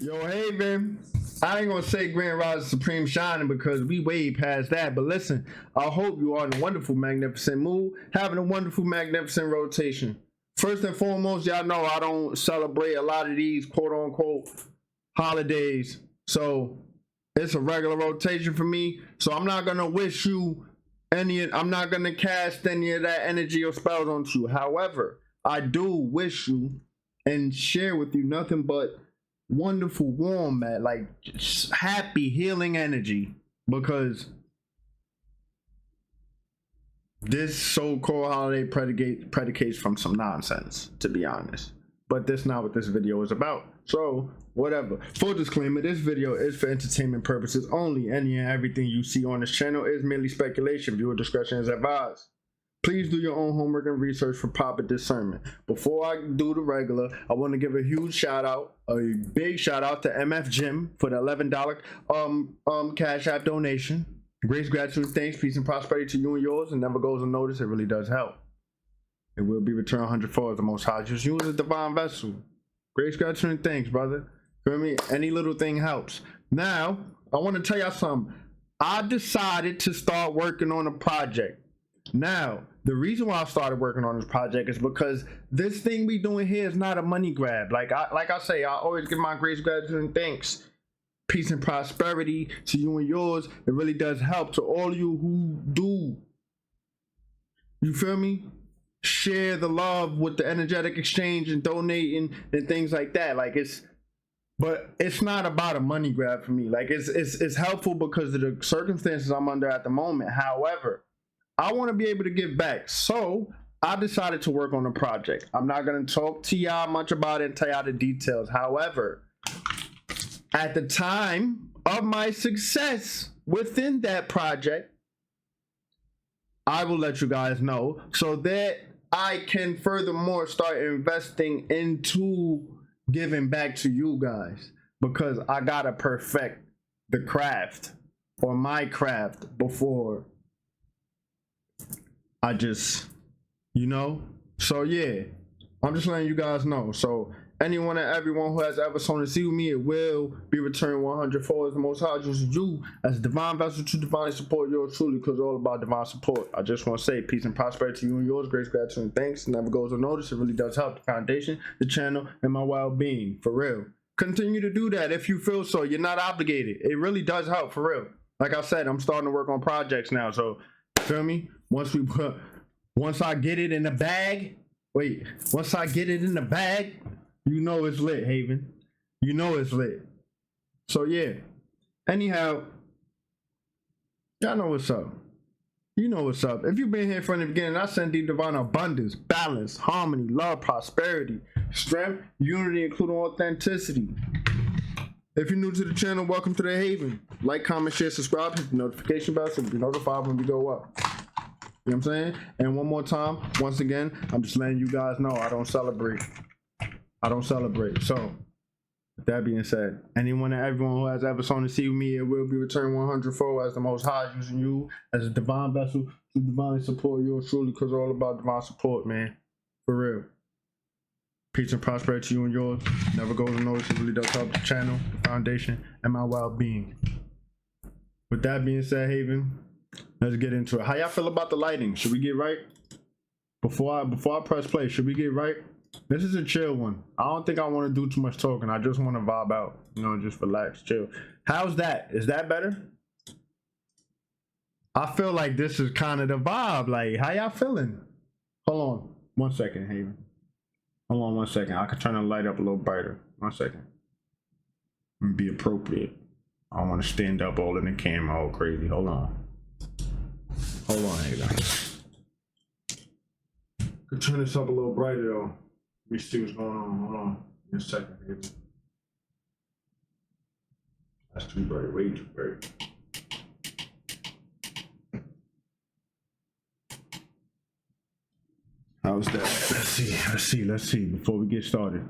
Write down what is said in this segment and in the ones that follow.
Yo, Haven, I ain't gonna say Grand Rise Supreme Shining because we way past that. But listen, I hope you are in a wonderful, magnificent mood, having a wonderful, magnificent rotation. First and foremost, y'all know I don't celebrate a lot of these quote unquote holidays. So it's a regular rotation for me. So I'm not gonna wish you I'm not gonna cast any of that energy or spells onto you. However, I do wish you and share with you nothing but wonderful, warm, man, like just happy, healing energy, because this so-called holiday predicates from some nonsense, to be honest. But that's not what this video is about. So, whatever. Full disclaimer, this video is for entertainment purposes only. Any and everything you see on this channel is merely speculation. Viewer discretion is advised. Please do your own homework and research for proper discernment. Before I do the regular, I want to give a huge shout out, a big shout out to MF Jim for the $11 Cash App donation. Grace, gratitude, thanks, peace, and prosperity to you and yours. And never goes unnoticed. It really does help. It will be returned 100-fold as the Most High. Just use a divine vessel. Grace, gratitude, and thanks, brother. Feel me? Any little thing helps. Now, I want to tell y'all something. I decided to start working on a project. Now, the reason why I started working on this project is because this thing we doing here is not a money grab. Like I say, I always give my grace, gratitude, and thanks. Peace and prosperity to you and yours. It really does help to all of you who do. You feel me? Share the love with the energetic exchange and donating and things like that. But it's not about a money grab for me. Like it's helpful because of the circumstances I'm under at the moment. However, I want to be able to give back. So I decided to work on a project. I'm not going to talk to y'all much about it and tell y'all the details. However, at the time of my success within that project, I will let you guys know so that I can furthermore start investing into giving back to you guys, because I got to perfect the craft or my craft before I just, so yeah, I'm just letting you guys know. So anyone and everyone who has ever sown a seed with me, it will be returned 100-fold as the Most High uses you as a divine vessel to divinely support yours truly, because it's all about divine support. I just want to say peace and prosperity to you and yours, grace, gratitude, and thanks. It never goes unnoticed. It really does help the foundation, the channel, and my well-being, for real. Continue to do that if you feel so. You're not obligated. It really does help, for real. Like I said, I'm starting to work on projects now, so feel me? Once I get it in the bag, once I get it in the bag, you know it's lit, Haven. You know it's lit. So yeah. Anyhow, y'all know what's up. You know what's up. If you've been here from the beginning, I send you divine abundance, balance, harmony, love, prosperity, strength, unity, including authenticity. If you're new to the channel, welcome to the Haven. Like, comment, share, subscribe, hit the notification bell so you'll be notified when we go up. You know what I'm saying? And one more time, once again, I'm just letting you guys know I don't celebrate. So, with that being said, anyone and everyone who has ever sown a seed with me, it will be returned 100-fold as the Most High using you as a divine vessel to divinely support yours truly, because it's all about divine support, man. For real. Peace and prosperity to you and yours. Never goes unnoticed. It really does help the channel, the foundation, and my well-being. With that being said, Haven, let's get into it. How y'all feel about the lighting? Should we get right? Before I press play, should we get right? This is a chill one. I don't think I want to do too much talking. I just want to vibe out. Just relax, chill. How's that? Is that better? I feel like this is kind of the vibe. Like, how y'all feeling? Hold on 1 second, Haven. Hold on 1 second. I can turn the light up a little brighter. 1 second. Be appropriate. I don't want to stand up all in the camera all crazy. Hold on, Haven. Could turn this up a little brighter though. Let me see what's going on. Hold on. Give me a second. That's too bright. Way too bright. How's that? Let's see. Before we get started.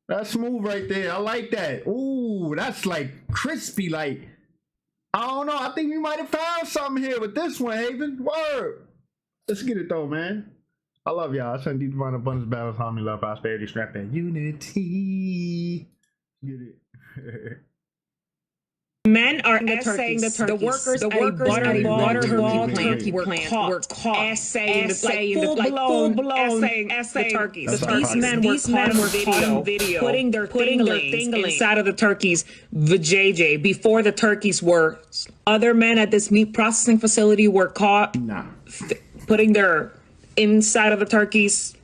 That's smooth right there. I like that. Ooh, that's like crispy. Like, I don't know. I think we might have found something here with this one, Haven. Word. Let's get it though, man. I love y'all. I send deep divine abundance, balance, harmony, love, prosperity, strength, and unity. Get it. Men are essaying the turkeys. The workers at a Butterball turkey plant were caught essaying full-blown essaying the turkeys. These men were caught on video putting their thinglings inside of the turkeys' vajayjay before the turkeys were. Other men at this meat processing facility were caught putting their inside of the turkeys.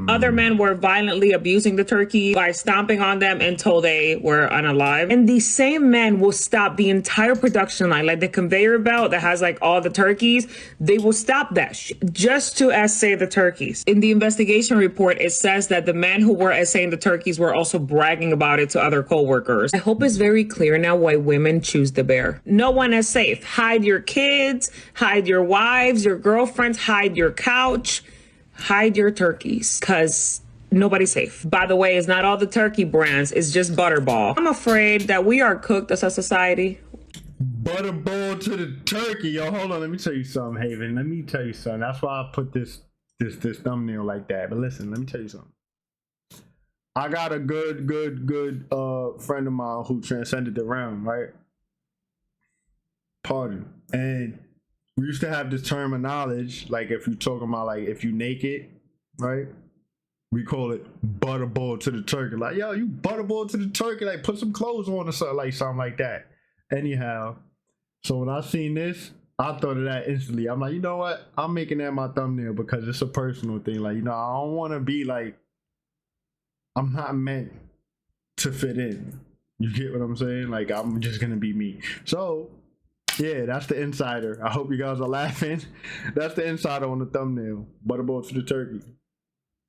Other men were violently abusing the turkey by stomping on them until they were unalive. And these same men will stop the entire production line, like the conveyor belt that has like all the turkeys. They will stop that just to assay the turkeys. In the investigation report, it says that the men who were assaying the turkeys were also bragging about it to other co-workers. I hope it's very clear now why women choose the bear. No one is safe. Hide your kids, hide your wives, your girlfriends, hide your couch. Hide your turkeys, because nobody's safe. By the way, it's not all the turkey brands, it's just Butterball. I'm afraid that we are cooked as a society. Butterball to the turkey. Yo, hold on, let me tell you something, Haven. Let me tell you something. That's why I put this thumbnail like that. But listen, let me tell you something. I got a good friend of mine who transcended the realm, right? Pardon. And we used to have this term of knowledge, like if you talking about like if you naked, right? We call it butterball to the turkey. Like, yo, you butterball to the turkey, like put some clothes on or something like that. Anyhow, so when I seen this, I thought of that instantly. I'm like, you know what? I'm making that my thumbnail because it's a personal thing. Like, you know, I don't want to be like, I'm not meant to fit in. You get what I'm saying? Like, I'm just gonna be me. So yeah, that's the insider. I hope you guys are laughing. That's the insider on the thumbnail. Butterball to the turkey.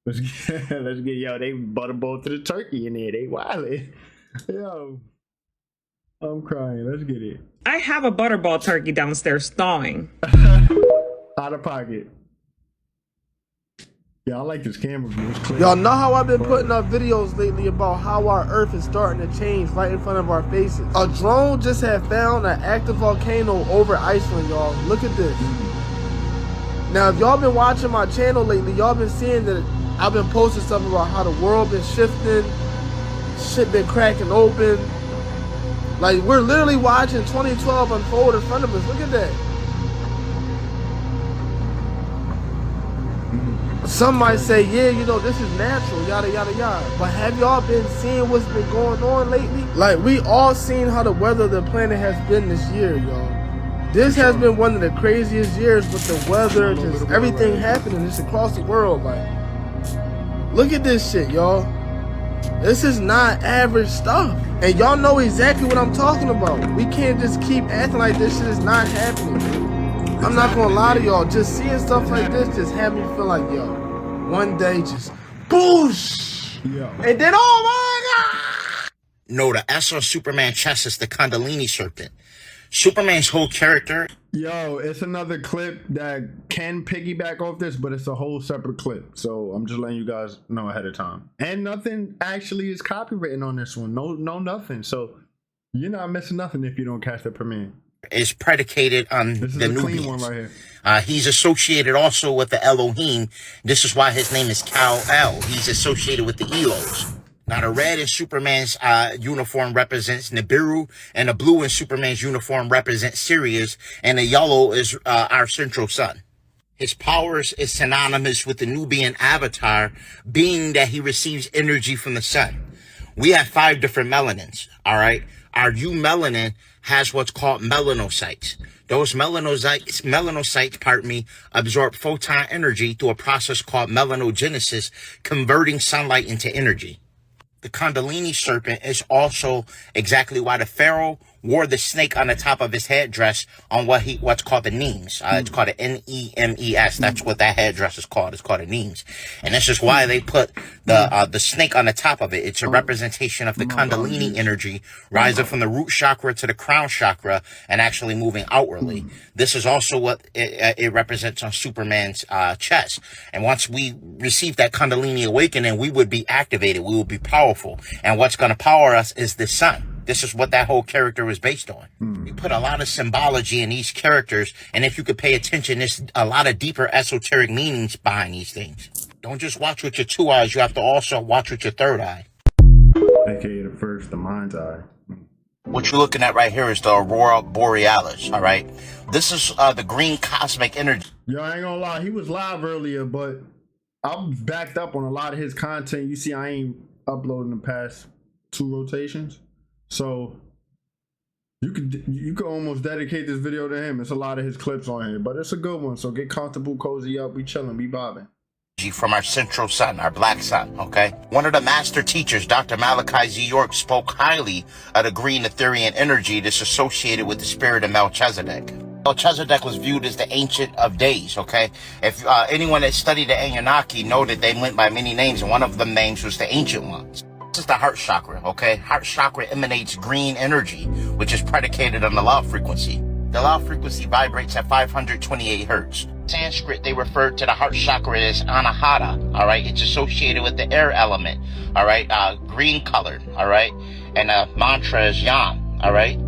Let's get yo, they butterball to the turkey in there. They wildin'. Yo, I'm crying. Let's get it. I have a Butterball turkey downstairs thawing. Out of pocket. Yeah, I like this camera view. It's clear. Y'all know how I've been putting up videos lately about how our earth is starting to change right in front of our faces. A drone just had found an active volcano over Iceland, y'all. Look at this. Now, if y'all been watching my channel lately, y'all been seeing that I've been posting stuff about how the world been shifting, shit been cracking open. Like, we're literally watching 2012 unfold in front of us. Look at that. Some might say, yeah, you know, this is natural, yada, yada, yada. But have y'all been seeing what's been going on lately? Like, we all seen how the weather of the planet has been this year, y'all. This has been one of the craziest years with the weather, just everything happening just across the world. Like, look at this shit, y'all. This is not average stuff. And y'all know exactly what I'm talking about. We can't just keep acting like this shit is not happening. I'm not gonna lie to y'all, just seeing stuff like this just had me feel like, yo, one day just boosh, and then oh my god. No, the S on Superman chest is the Kundalini serpent. Superman's whole character. Yo, it's another clip that can piggyback off this, but it's a whole separate clip. So I'm just letting you guys know ahead of time. And nothing actually is copywritten on this one. No, nothing. So you're not missing nothing if you don't catch the premiere. Is predicated on this is the a Nubians. Clean one right here. He's associated also with the Elohim. This is why his name is Kal-El. He's associated with the Elos. Now, the red in Superman's uniform represents Nibiru, and the blue in Superman's uniform represents Sirius, and the yellow is our central sun. His powers is synonymous with the Nubian avatar, being that he receives energy from the sun. We have 5 different melanins, all right? Our eumelanin has what's called melanocytes. Those melanocytes, absorb photon energy through a process called melanogenesis, converting sunlight into energy. The Kundalini serpent is also exactly why the pharaoh wore the snake on the top of his headdress on what's called the Nemes. It's called an Nemes. That's what that headdress is called. It's called a Nemes. And this is why they put the snake on the top of it. It's a representation of the Kundalini energy rising from the root chakra to the crown chakra and actually moving outwardly. This is also what it represents on Superman's chest. And once we receive that Kundalini awakening, we would be activated. We would be powerful. And what's going to power us is the sun. This is what that whole character was based on. We put a lot of symbology in these characters, and if you could pay attention, there's a lot of deeper esoteric meanings behind these things. Don't just watch with your 2 eyes, you have to also watch with your 3rd eye. aka the mind's eye. What you're looking at right here is the aurora borealis, all right? This is the green cosmic energy. Yo, I ain't gonna lie, he was live earlier, but I'm backed up on a lot of his content. You see, I ain't uploading the past 2 rotations, so you could almost dedicate this video to him. It's a lot of his clips on here, but it's a good one. So get comfortable, cozy up, we chilling, we vibing. From our central sun, our black sun, okay? One of the master teachers, Dr. Malachi Z. York, spoke highly of the green Ethereal energy that's associated with the spirit of Melchizedek. Melchizedek was viewed as the ancient of days, okay? If anyone that studied the Anunnaki know that they went by many names, and one of them names was the ancient ones. This is the heart chakra, okay? Heart chakra emanates green energy, which is predicated on the love frequency. The love frequency vibrates at 528 hertz. Sanskrit, they refer to the heart chakra as anahata, all right? It's associated with the air element, all right? Green colored, all right? And the mantra is yan, all right?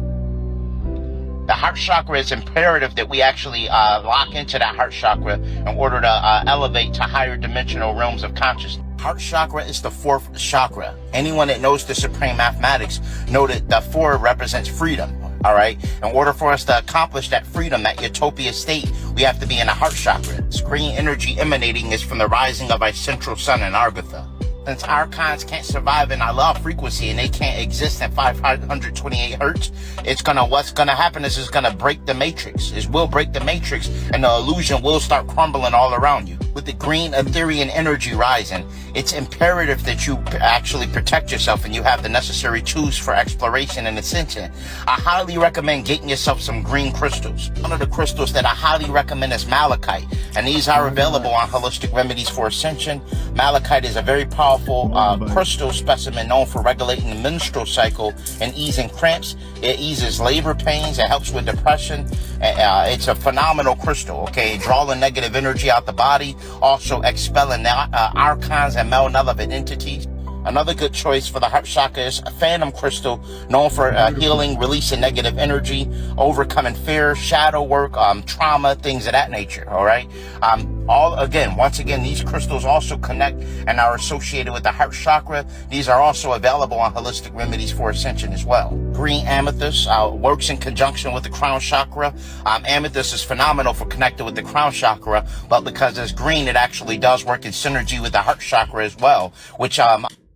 The heart chakra is imperative that we actually lock into that heart chakra in order to elevate to higher dimensional realms of consciousness. Heart chakra is the 4th chakra. Anyone that knows the supreme mathematics know that the 4 represents freedom. All right. In order for us to accomplish that freedom, that utopia state, we have to be in the heart chakra. This green energy emanating is from the rising of our central sun in Argatha. Since archons can't survive in our love frequency and they can't exist at 528 hertz, what's gonna happen is it's gonna break the matrix. It will break the matrix and the illusion will start crumbling all around you. With the green Ethereal energy rising, it's imperative that you actually protect yourself and you have the necessary tools for exploration and ascension. I highly recommend getting yourself some green crystals. One of the crystals that I highly recommend is malachite, and these are available on Holistic Remedies for Ascension. Malachite is a very powerful crystal specimen known for regulating the menstrual cycle and easing cramps. It eases labor pains. It helps with depression. It's a phenomenal crystal, okay? Drawing negative energy out the body, also expelling archons and malevolent entities. Another good choice for the heart chakra is a phantom crystal, known for healing, releasing negative energy, overcoming fear, shadow work, trauma, things of that nature. All right. Once again, these crystals also connect and are associated with the heart chakra. These are also available on Holistic Remedies for Ascension as well. Green amethyst works in conjunction with the crown chakra. Amethyst is phenomenal for connecting with the crown chakra, but because it's green, it actually does work in synergy with the heart chakra as well, which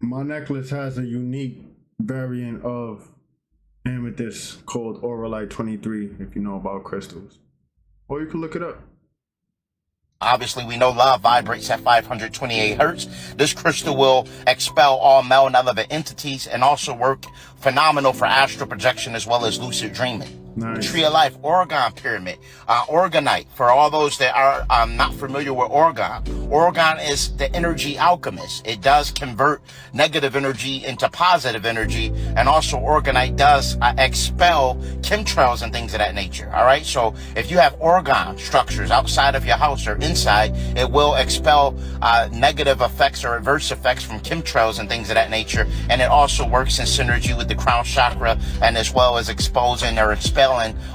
my necklace has a unique variant of amethyst called Auralite 23, if you know about crystals. Or you can look it up. Obviously, we know love vibrates at 528 hertz. This crystal will expel all malevolent entities and also work phenomenal for astral projection as well as lucid dreaming. Nice. Tree of Life, Oregon Pyramid, Orgonite, for all those that are not familiar with Oregon. Oregon is the energy alchemist. It does convert negative energy into positive energy, and also Orgonite does expel chemtrails and things of that nature. All right, so if you have Oregon structures outside of your house or inside, it will expel negative effects or adverse effects from chemtrails and things of that nature, and it also works in synergy with the crown chakra, and as well as exposing or expelling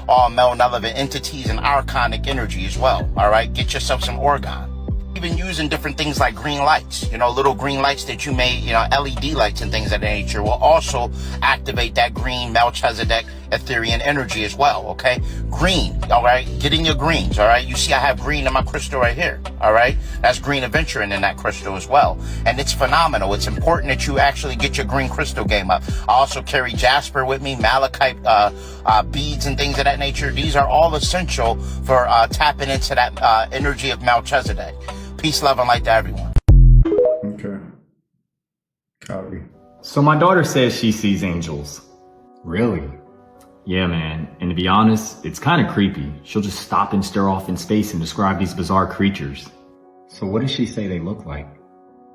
all malevolent entities and archonic energy as well. All right, get yourself some Oregon. Even using different things like green lights, little green lights that you may, LED lights and things of that nature will also activate that green Melchizedek Ethereal energy as well, okay? Green, all right? Get in your greens, all right? You see I have green in my crystal right here, all right? That's green adventuring in that crystal as well. And it's phenomenal. It's important that you actually get your green crystal game up. I also carry jasper with me, malachite beads and things of that nature. These are all essential for tapping into that energy of Melchizedek. Peace, love, and light to everyone. Okay. Copy. So my daughter says she sees angels. Really? Yeah, man. And to be honest, it's kind of creepy. She'll just stop and stare off in space and describe these bizarre creatures. So what does she say they look like?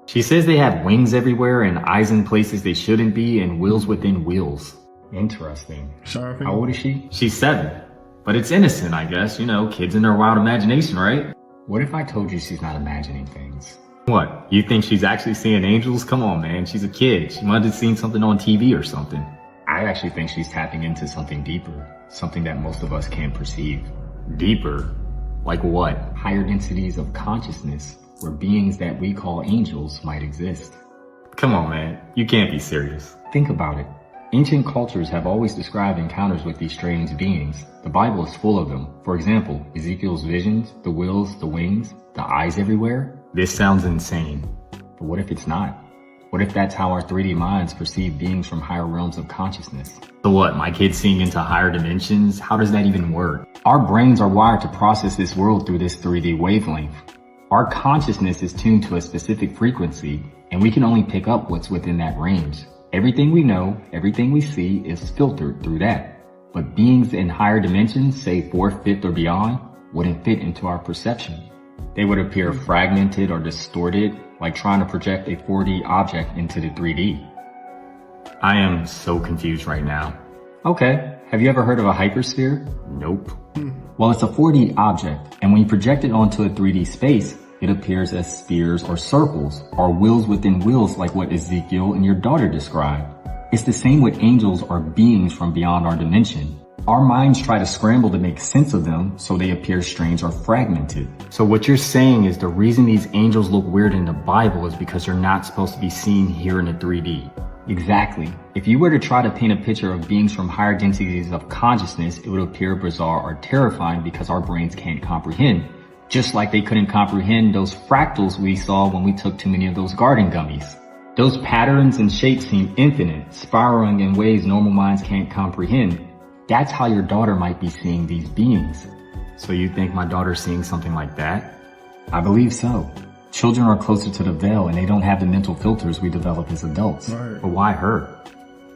She says they have wings everywhere and eyes in places they shouldn't be and wheels within wheels. Interesting. Sorry. How old is she? She's 7. But it's innocent, I guess. Kids in their wild imagination, right? What if I told you she's not imagining things? What? You think she's actually seeing angels? Come on, man. She's a kid. She might have seen something on TV or something. I actually think she's tapping into something deeper. Something that most of us can't perceive. Deeper? Like what? Higher densities of consciousness, where beings that we call angels might exist. Come on, man. You can't be serious. Think about it. Ancient cultures have always described encounters with these strange beings. The Bible is full of them. For example, Ezekiel's visions, the wheels, the wings, the eyes everywhere. This sounds insane. But what if it's not? What if that's how our 3D minds perceive beings from higher realms of consciousness? So what, my kid's seeing into higher dimensions? How does that even work? Our brains are wired to process this world through this 3D wavelength. Our consciousness is tuned to a specific frequency, and we can only pick up what's within that range. Everything we know, everything we see is filtered through that. But beings in higher dimensions, say 4th, 5th, or beyond, wouldn't fit into our perception. They would appear fragmented or distorted, like trying to project a 4D object into the 3D. I am so confused right now. Okay, have you ever heard of a hypersphere? Nope. Well, it's a 4D object, and when you project it onto a 3D space, it appears as spheres or circles, or wheels within wheels like what Ezekiel and your daughter described. It's the same with angels or beings from beyond our dimension. Our minds try to scramble to make sense of them, so they appear strange or fragmented. So what you're saying is the reason these angels look weird in the Bible is because they're not supposed to be seen here in the 3D. Exactly. If you were to try to paint a picture of beings from higher densities of consciousness, it would appear bizarre or terrifying because our brains can't comprehend. Just like they couldn't comprehend those fractals we saw when we took too many of those garden gummies. Those patterns and shapes seem infinite, spiraling in ways normal minds can't comprehend. That's how your daughter might be seeing these beings. So you think my daughter's seeing something like that? I believe so. Children are closer to the veil and they don't have the mental filters we develop as adults. Right. But why her?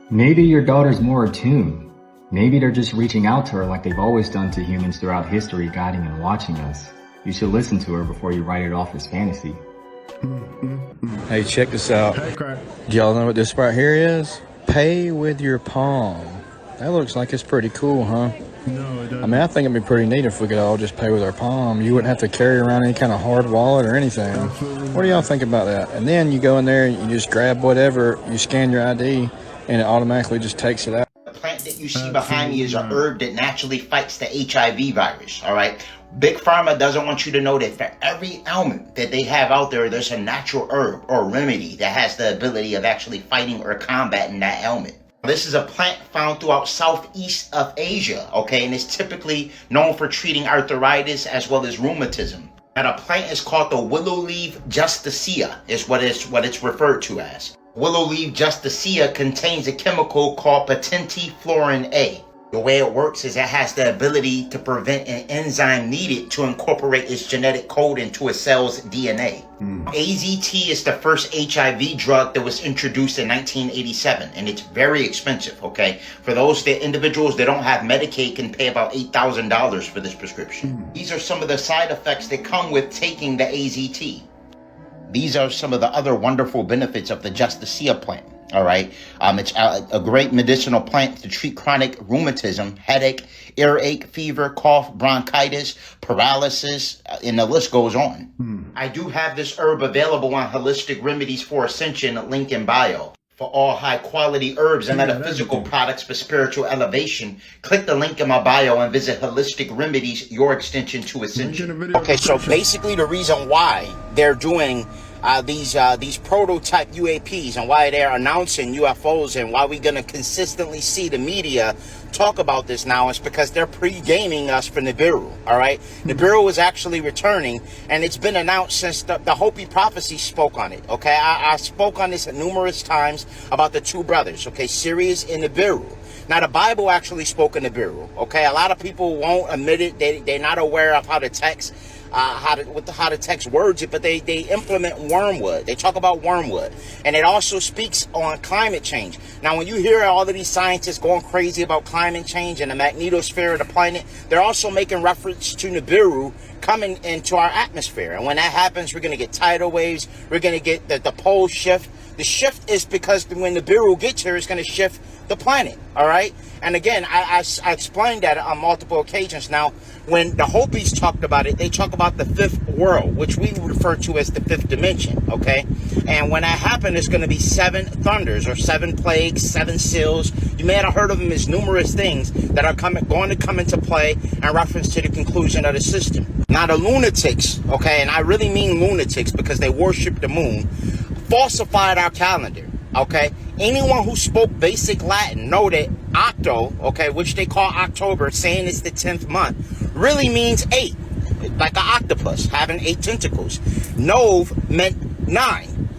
Maybe your daughter's more attuned. Maybe they're just reaching out to her like they've always done to humans throughout history, guiding and watching us. You should listen to her before you write it off as fantasy. Hey, check this out. Hey, crack. Do y'all know what this right here is? Pay with your palm. That looks like it's pretty cool, huh? No, it doesn't. I mean, I think it'd be pretty neat if we could all just pay with our palm. You wouldn't have to carry around any kind of hard wallet or anything. Absolutely What do y'all think about that? And then you go in there, you just grab whatever, you scan your ID, and it automatically just takes it out. The plant that you see behind me is an herb that naturally fights the HIV virus, all right? Big Pharma doesn't want you to know that for every ailment that they have out there, there's a natural herb or remedy that has the ability of actually fighting or combating that ailment. This is a plant found throughout southeast of Asia, okay? And it's typically known for treating arthritis as well as rheumatism. And a plant is called the willow leaf justicea, is what it's referred to as. Willow leaf justicea contains a chemical called patentiflorin A. The way it works is it has the ability to prevent an enzyme needed to incorporate its genetic code into a cell's DNA. AZT is the first HIV drug that was introduced in 1987, and it's very expensive, okay? For those individuals that don't have Medicaid can pay about $8,000 for this prescription. These are some of the side effects that come with taking the AZT. These are some of the other wonderful benefits of the justicea plant. All right. It's a great medicinal plant to treat chronic rheumatism, headache, earache, fever, cough, bronchitis, paralysis, and the list goes on. I do have this herb available on Holistic Remedies for Ascension, link in bio. For all high quality herbs and metaphysical products for spiritual elevation, click the link in my bio and visit Holistic Remedies, your extension to Ascension. Okay, so basically the reason why they're doing these prototype UAPs and why they're announcing UFOs and why we're going to consistently see the media talk about this now is because they're pre-gaming us for Nibiru, all right? Nibiru is actually returning, and it's been announced since the Hopi prophecy spoke on it, okay? I spoke on this numerous times about the two brothers, okay? Sirius and Nibiru. Now, the Bible actually spoke of Nibiru, okay? A lot of people won't admit it. They're not aware of how the text how the text words it, but they implement wormwood. They talk about wormwood, and it also speaks on climate change. Now, when you hear all of these scientists going crazy about climate change and the magnetosphere of the planet, they're also making reference to Nibiru coming into our atmosphere. And when that happens, we're going to get tidal waves. We're going to get the pole shift. The shift is because when Nibiru gets here, it's going to shift the planet. All right. And again, I explained that on multiple occasions. Now, when the Hopis talked about it, they talk about the fifth world, which we refer to as the fifth dimension, okay? And when that happens, it's going to be 7 thunders or 7 plagues, 7 seals. You may have heard of them as numerous things that are going to come into play in reference to the conclusion of the system. Now, the lunatics, okay, and I really mean lunatics because they worship the moon, falsified our calendar, okay? Anyone who spoke basic Latin know that octo, okay, which they call October, saying it's the 10th month, really means 8, like an octopus having 8 tentacles. Nov meant 9.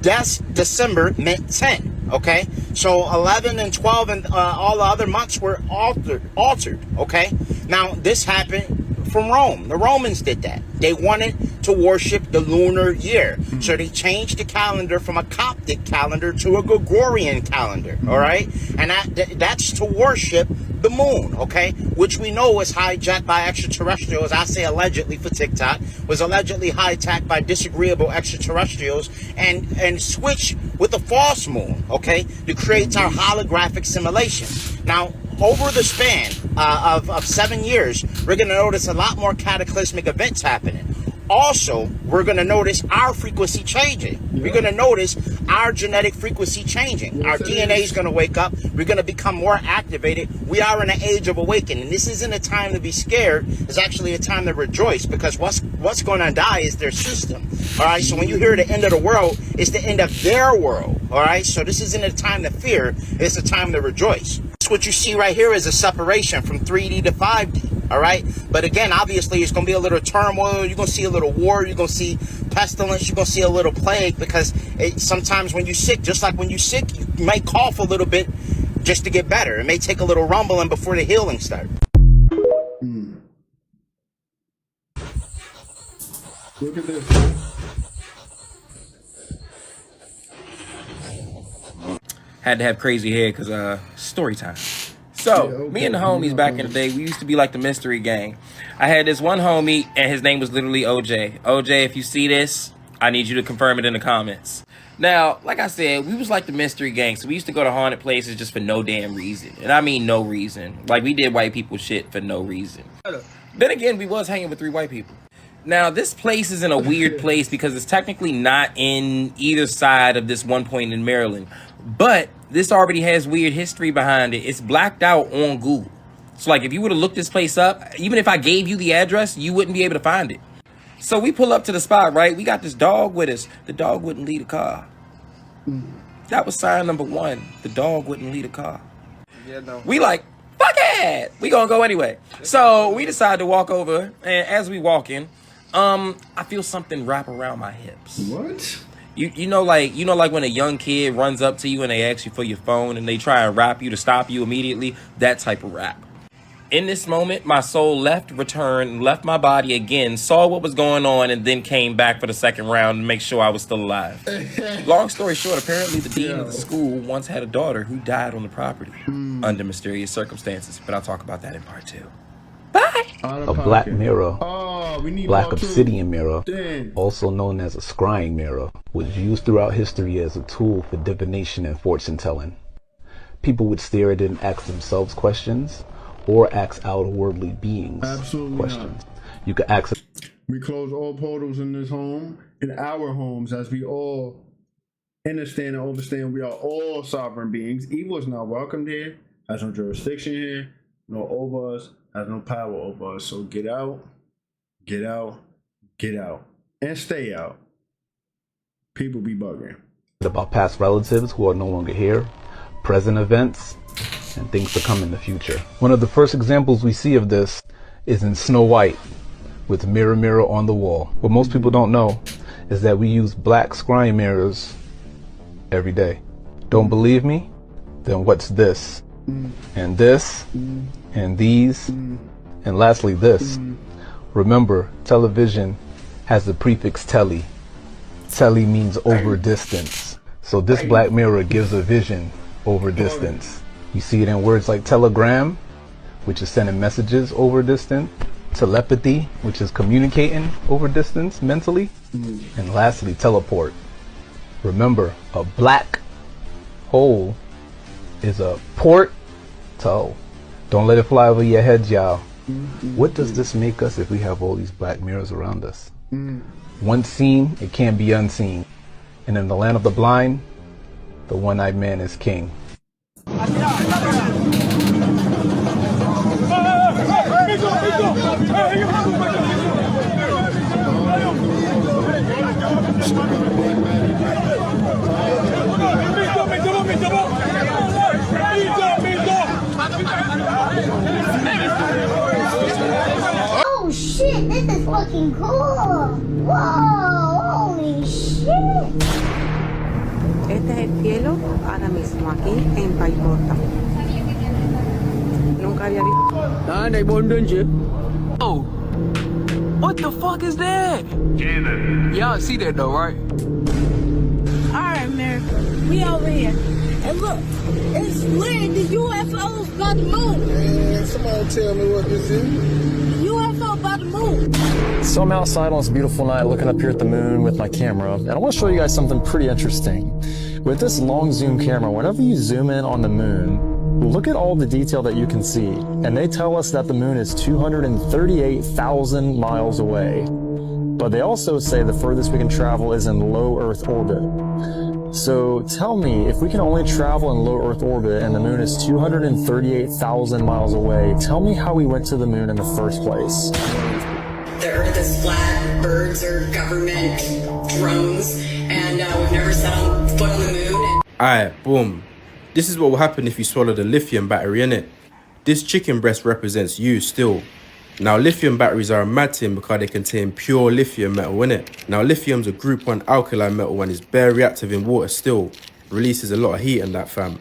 December meant 10, okay? So 11 and 12 and all the other months were altered, okay? Now, this happened from Rome. The Romans did that. They wanted to worship the lunar year. So they changed the calendar from a Coptic calendar to a Gregorian calendar, all right? And that's to worship the moon, okay? Which we know was hijacked by extraterrestrials. I say allegedly for TikTok, was allegedly hijacked by disagreeable extraterrestrials and switched with the false moon, okay? To create our holographic simulation. Now, over the span of 7 years, we're going to notice a lot more cataclysmic events happening. Also, we're going to notice our frequency changing. We're going to notice our genetic frequency changing. Our DNA is going to wake up. We're going to become more activated. We are in an age of awakening. This isn't a time to be scared. It's actually a time to rejoice, because what's going to die is their system. All right. So when you hear the end of the world, it's the end of their world. All right. So this isn't a time to fear. It's a time to rejoice. What you see right here is a separation from 3D to 5D, all right? But again, obviously, it's going to be a little turmoil. You're going to see a little war. You're going to see pestilence. You're going to see a little plague, because sometimes when you're sick, just like when you're sick, you might cough a little bit just to get better. It may take a little rumbling before the healing starts. Look at this. Had to have crazy hair because story time. So me and the homies back in the day, we used to be like the mystery gang. I had this one homie and his name was literally OJ. OJ, if you see this, I need you to confirm it in the comments. Now, like I said, we was like the mystery gang, so we used to go to haunted places just for no damn reason. And I mean no reason. Like, we did white people shit for no reason. Then again, we was hanging with 3 white people. Now, this place is in a weird place because it's technically not in either side of this one point in Maryland. But this already has weird history behind it. It's blacked out on Google. So, like, if you were to look this place up, even if I gave you the address, you wouldn't be able to find it. So we pull up to the spot, right? We got this dog with us. The dog wouldn't lead a car. That was sign number 1. The dog wouldn't lead a car. Yeah, no. We like, fuck it! We gonna go anyway. So we decide to walk over, and as we walk in, I feel something wrap around my hips. What? You know like when a young kid runs up to you and they ask you for your phone and they try and rap you to stop you immediately? That type of rap. In this moment, my soul returned, left my body again, saw what was going on, and then came back for the second round to make sure I was still alive. Long story short, apparently the dean of the school once had a daughter who died on the property under mysterious circumstances. But I'll talk about that in part 2. Bye! A black mirror, black obsidian mirror, Dang. also known as a scrying mirror, was used throughout history as a tool for divination and fortune telling. People would stare at it and ask themselves questions, or ask outwardly beings questions. You could ask. We close all portals in this home, in our homes, as we all understand and understand we are all sovereign beings. Evil is not welcomed here, has no jurisdiction here, no over us, has no power over us. So get out, get out, get out, and stay out. People be bugging. About past relatives who are no longer here, present events, and things to come in the future. One of the first examples we see of this is in Snow White with Mirror Mirror on the Wall. What most people don't know is that we use black scrying mirrors every day. Don't believe me? Then what's this? And this? And these? And lastly this. Remember, television has the prefix tele. Tele means over distance. So this black mirror gives a vision over distance. You see it in words like telegram, which is sending messages over distance, telepathy, which is communicating over distance mentally, and lastly, teleport. Remember, a black hole is a portal. Don't let it fly over your heads, y'all. What does this make us if we have all these black mirrors around us? Once seen, it can't be unseen. And in the land of the blind, the one-eyed man is king. shit, this is fucking cool. Whoa, holy shit. Este es el cielo ahora mismo aquí en Paipota. Nunca había visto. Oh, what the fuck is that? Y'all see that though, right? Alright, America, we over here. And look, it's lit. The UFO's by the moon. Man, somebody tell me what this is. UFO by the moon. So I'm outside on this beautiful night looking up here at the moon with my camera, and I want to show you guys something pretty interesting. With this long zoom camera, whenever you zoom in on the moon, look at all the detail that you can see. And they tell us that the moon is 238,000 miles away. But they also say the furthest we can travel is in low Earth orbit. So tell me, if we can only travel in low Earth orbit and the moon is 238,000 miles away, tell me how we went to the moon in the first place. The Earth is flat, birds are government drones, and we've never set foot on the moon. Alright, boom. This is what will happen if you swallow the lithium battery, innit? This chicken breast represents you still. Now, lithium batteries are a mad thing because they contain pure lithium metal, innit? Now, lithium's a group 1 alkali metal and is bare reactive in water still. Releases a lot of heat in that, fam.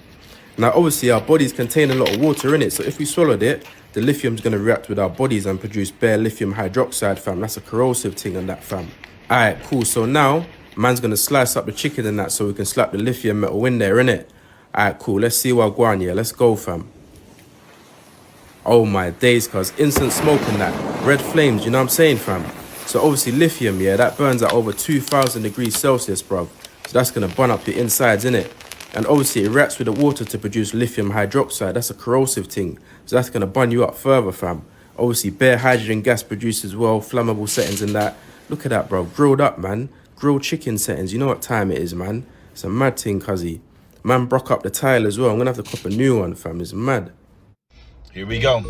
Now, obviously, our bodies contain a lot of water in it, so if we swallowed it, the lithium's going to react with our bodies and produce bare lithium hydroxide, fam. That's a corrosive thing in that, fam. Alright, cool. So now, man's going to slice up the chicken and that so we can slap the lithium metal in there, innit? Alright, cool. Let's see what going, yeah. Let's go, fam. Oh my days, cuz instant smoke and that. Red flames, you know what I'm saying, fam? So obviously lithium, yeah, that burns at over 2,000 degrees Celsius, bruv. So that's going to burn up your insides, innit? And obviously it reacts with the water to produce lithium hydroxide. That's a corrosive thing. So that's going to burn you up further, fam. Obviously bare hydrogen gas produced as well, flammable settings and that. Look at that, bro. Grilled up, man. Grilled chicken settings. You know what time it is, man. It's a mad thing, cuzzy. Man broke up the tile as well. I'm going to have to cop a new one, fam. It's mad. Here we go.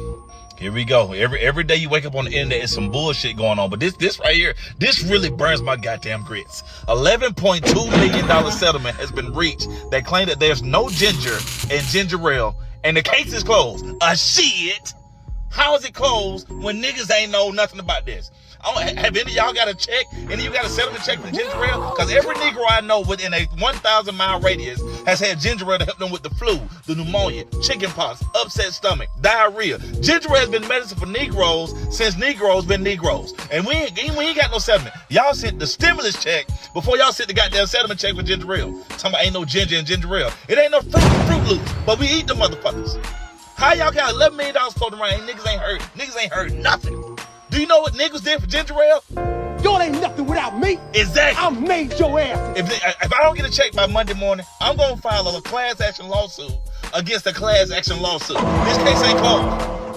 Here we go. Every day you wake up on the internet, there's some bullshit going on. But this right here, this really burns my goddamn grits. $11.2 million settlement has been reached that claim that there's no ginger in ginger ale, and the case is closed. Shit. How is it closed when niggas ain't know nothing about this? Have any of y'all got a check? Any of you got a settlement check for ginger ale? Because every Negro I know within a 1,000-mile radius has had ginger ale to help them with the flu, the pneumonia, chicken pox, upset stomach, diarrhea. Ginger ale has been medicine for Negroes since Negroes been Negroes. And we ain't got no settlement. Y'all sent the stimulus check before y'all sent the goddamn settlement check for ginger ale. Talking about ain't no ginger in ginger ale. It ain't no Fruit Loops, but we eat them motherfuckers. How y'all got $11 million floating around and niggas ain't heard? Niggas ain't heard nothing. Do you know what niggas did for ginger ale? Y'all ain't nothing without me. Exactly. I made your ass. If I don't get a check by Monday morning, I'm going to file a class action lawsuit against a class action lawsuit. This case ain't closed.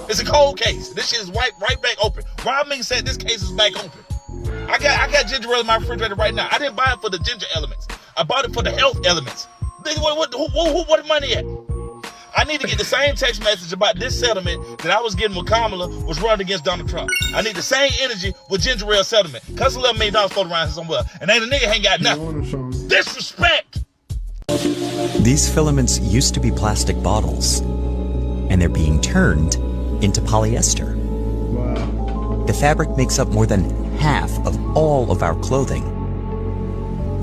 It's a cold case. This shit is right back open. Rob Ming said this case is back open. I got ginger ale in my refrigerator right now. I didn't buy it for the ginger elements. I bought it for the health elements. What money at? I need to get the same text message about this settlement that I was getting when Kamala was running against Donald Trump. I need the same energy with ginger ale settlement. Cause $11 million floating around here somewhere. And ain't a nigga ain't got nothing. Disrespect! These filaments used to be plastic bottles, and they're being turned into polyester. Wow. The fabric makes up more than half of all of our clothing.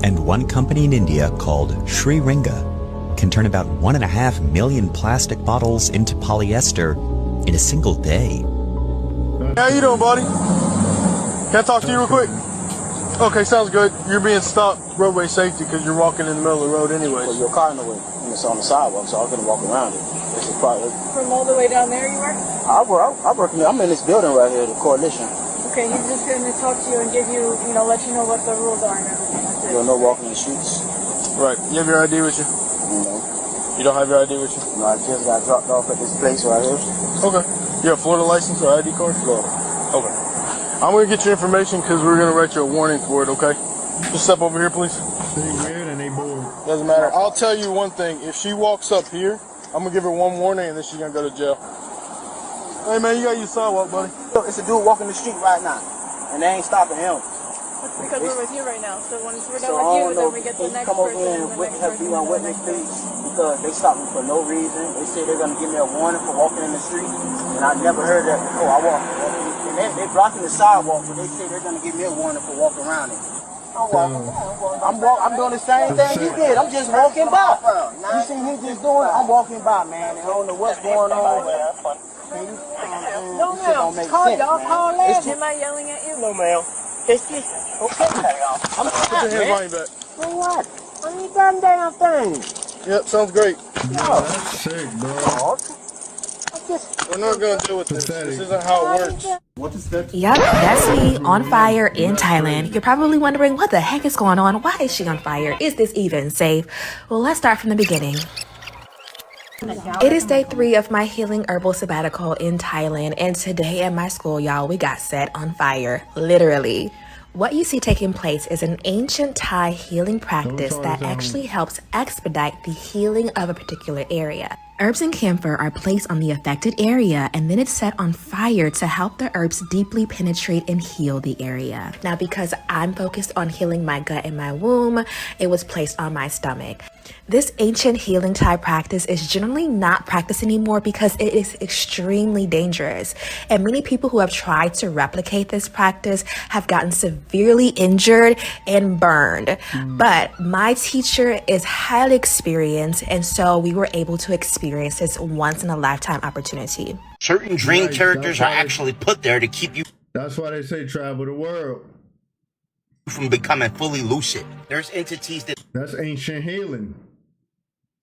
And one company in India called Sri Ringa can turn about 1.5 million plastic bottles into polyester in a single day. How you doing, buddy? Can I talk to you real quick? Okay, sounds good. You're being stopped roadway safety because you're walking in the middle of the road anyway. Well, your car in the way, and it's on the sidewalk, so I'm gonna walk around it. This is probably from all the way down there. You work? I work. I'm in this building right here, the coalition. Okay, he's just gonna talk to you and give you, let you know what the rules are and everything. That's it. You're no walking in the streets. Right. You have your ID with you? No. You don't have your ID with you? No, I just got dropped off at this place right here. Okay. You have a Florida license or ID card? Florida. Okay. I'm going to get your information because we're going to write you a warning for it, okay? Just step over here, please. They weird and they bored. Doesn't matter. I'll tell you one thing. If she walks up here, I'm going to give her one warning and then she's going to go to jail. Hey, man, you got your sidewalk, buddy. It's a dude walking the street right now, and they ain't stopping him. That's because we're with you right now. So once we're done with you, then we get the next come over person. here and have to be on witness, please, because they stopped me for no reason. They said they're gonna give me a warning for walking in the street, and I never heard that before. I walked in They're blocking the sidewalk, but they say they're gonna give me a warning for walking around it. I'm doing the same thing you did. I'm just walking by. You see me just doing it? I'm walking by, man. And I don't know what's going on. No, ma'am. Call y'all. Call last. Am I yelling at you? No, ma'am. It's just okay. I'm Put your hands behind your back. For what? I need them damn things. Yep, sounds great. Yo, that's sick, bro. We're not gonna deal with this. This isn't how it works. What is that? Yep, that's me on fire in Thailand. You're probably wondering what the heck is going on? Why is she on fire? Is this even safe? Well, let's start from the beginning. It is day 3 of my healing herbal sabbatical in Thailand, and today at my school, y'all, we got set on fire, literally. What you see taking place is an ancient Thai healing practice that actually helps expedite the healing of a particular area. Herbs and camphor are placed on the affected area, and then it's set on fire to help the herbs deeply penetrate and heal the area. Now, because I'm focused on healing my gut and my womb, it was placed on my stomach. This ancient healing Thai practice is generally not practiced anymore because it is extremely dangerous. And many people who have tried to replicate this practice have gotten severely injured and burned. But my teacher is highly experienced, and so we were able to experience this once in a lifetime opportunity. Certain dream characters are actually put there to keep you. That's why they say travel the world. From becoming fully lucid. There's entities that. That's ancient healing.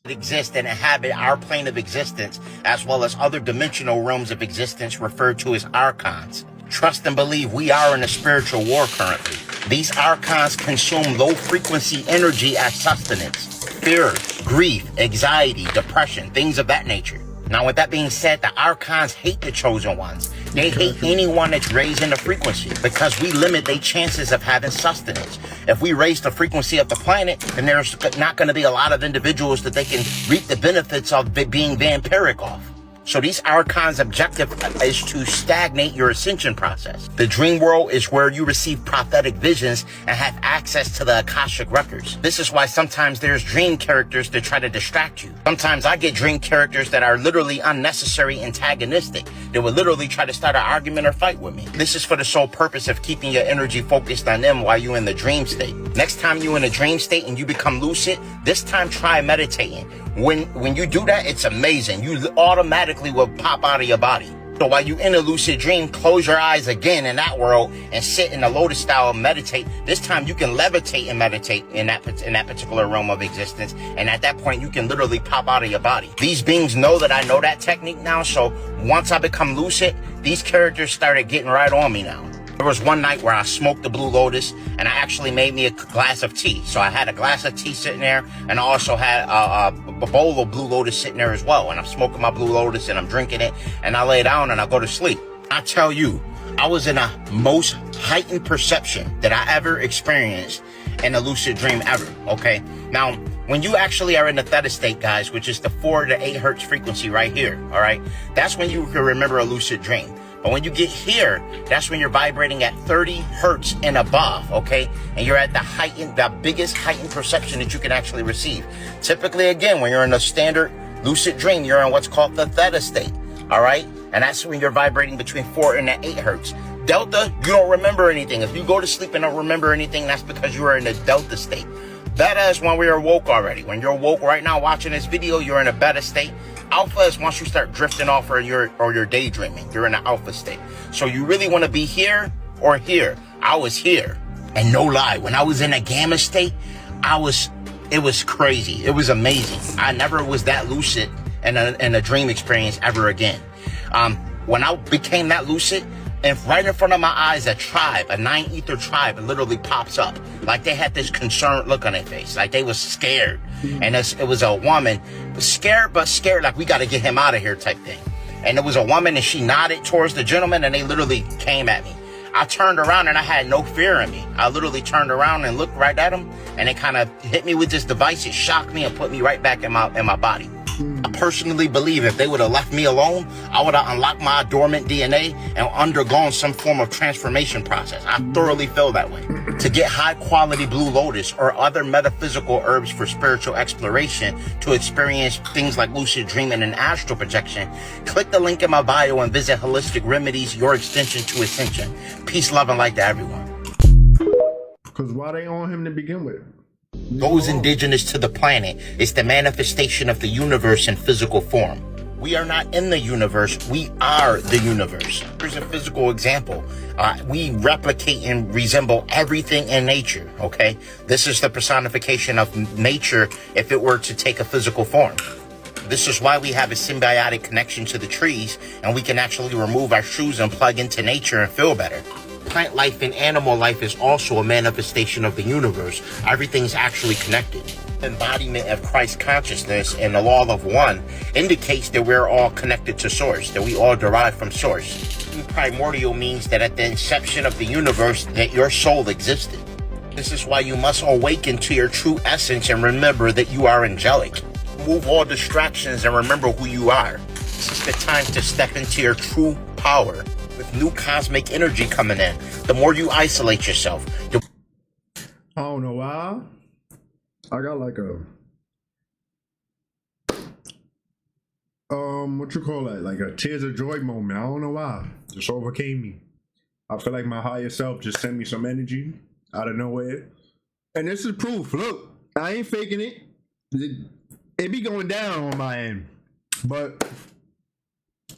Exist and inhabit our plane of existence, as well as other dimensional realms of existence referred to as archons. Trust and believe we are in a spiritual war currently. These archons consume low-frequency energy as sustenance. Fear, grief, anxiety, depression, things of that nature. Now, with that being said, the archons hate the chosen ones. They hate anyone that's raising the frequency because we limit their chances of having sustenance. If we raise the frequency of the planet, then there's not going to be a lot of individuals that they can reap the benefits of being vampiric off. So these archons' objective is to stagnate your ascension process. The dream world is where you receive prophetic visions and have access to the Akashic records. This is why sometimes there's dream characters that try to distract you. Sometimes I get dream characters that are literally unnecessary, antagonistic. They would literally try to start an argument or fight with me. This is for the sole purpose of keeping your energy focused on them while you're in the dream state. Next time you're in a dream state and you become lucid, this time try meditating. When you do that, it's amazing. You automatically will pop out of your body. So while you're in a lucid dream, close your eyes again in that world and sit in the lotus style and meditate. This time you can levitate and meditate in that particular realm of existence. And at that point, you can literally pop out of your body. These beings know that I know that technique now. So once I become lucid, these characters started getting right on me now. There was one night where I smoked the Blue Lotus and I actually made me a glass of tea. So I had a glass of tea sitting there and I also had a bowl of Blue Lotus sitting there as well. And I'm smoking my Blue Lotus and I'm drinking it and I lay down and I go to sleep. I tell you, I was in a most heightened perception that I ever experienced in a lucid dream ever, okay? Now, when you actually are in the theta state, guys, which is the 4 to 8 hertz frequency right here, all right? That's when you can remember a lucid dream. But when you get here, that's when you're vibrating at 30 hertz and above, okay? And you're at the biggest heightened perception that you can actually receive. Typically, again, when you're in a standard lucid dream, you're in what's called the theta state, all right? And that's when you're vibrating between 4 and 8 hertz. Delta, you don't remember anything. If you go to sleep and don't remember anything, that's because you are in the delta state. Beta is when we are woke already. When you're woke right now watching this video, you're in a beta state. Alpha is once you start drifting off or you're daydreaming. You're in an alpha state. So you really want to be here or here. I was here. And no lie, when I was in a gamma state, it was crazy. It was amazing. I never was that lucid in a dream experience ever again. When I became that lucid, and right in front of my eyes, a 9 ether tribe literally pops up. Like they had this concerned look on their face. Like they was scared. And it was a woman, scared, like we got to get him out of here type thing. And it was a woman and she nodded towards the gentleman and they literally came at me. I turned around and I had no fear in me. I literally turned around and looked right at him and it kind of hit me with this device. It shocked me and put me right back in my body. I personally believe if they would have left me alone, I would have unlocked my dormant DNA and undergone some form of transformation process. I thoroughly feel that way. To get high quality blue lotus or other metaphysical herbs for spiritual exploration, to experience things like lucid dreaming and astral projection, click the link in my bio and visit Holistic Remedies, your extension to ascension. Peace, love, and light to everyone. Because why they on him to begin with? Those indigenous to the planet is the manifestation of the universe in physical form. We are not in the universe, we are the universe. Here's a physical example. We replicate and resemble everything in nature, okay? This is the personification of nature if it were to take a physical form. This is why we have a symbiotic connection to the trees, and we can actually remove our shoes and plug into nature and feel better. Plant life and animal life is also a manifestation of the universe. Everything's actually connected. Embodiment of Christ consciousness and the law of one indicates that we're all connected to source, that we all derive from source. Primordial means that at the inception of the universe that your soul existed. This is why you must awaken to your true essence and remember that you are angelic. Remove all distractions and remember who you are. This is the time to step into your true power. With new cosmic energy coming in, the more you isolate yourself, I don't know why. I got like a what you call that? Like a tears of joy moment. I don't know why. Just overcame me. I feel like my higher self just sent me some energy out of nowhere. And this is proof. Look, I ain't faking it. It be going down on my end. But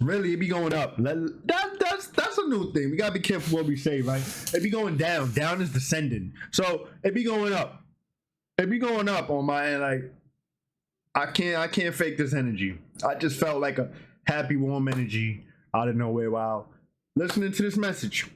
really, it be going up. That's a new thing. We gotta be careful what we say, right? It be going down. Down is descending. So it be going up. It be going up on my end. Like I can't fake this energy. I just felt like a happy, warm energy out of nowhere while listening to this message.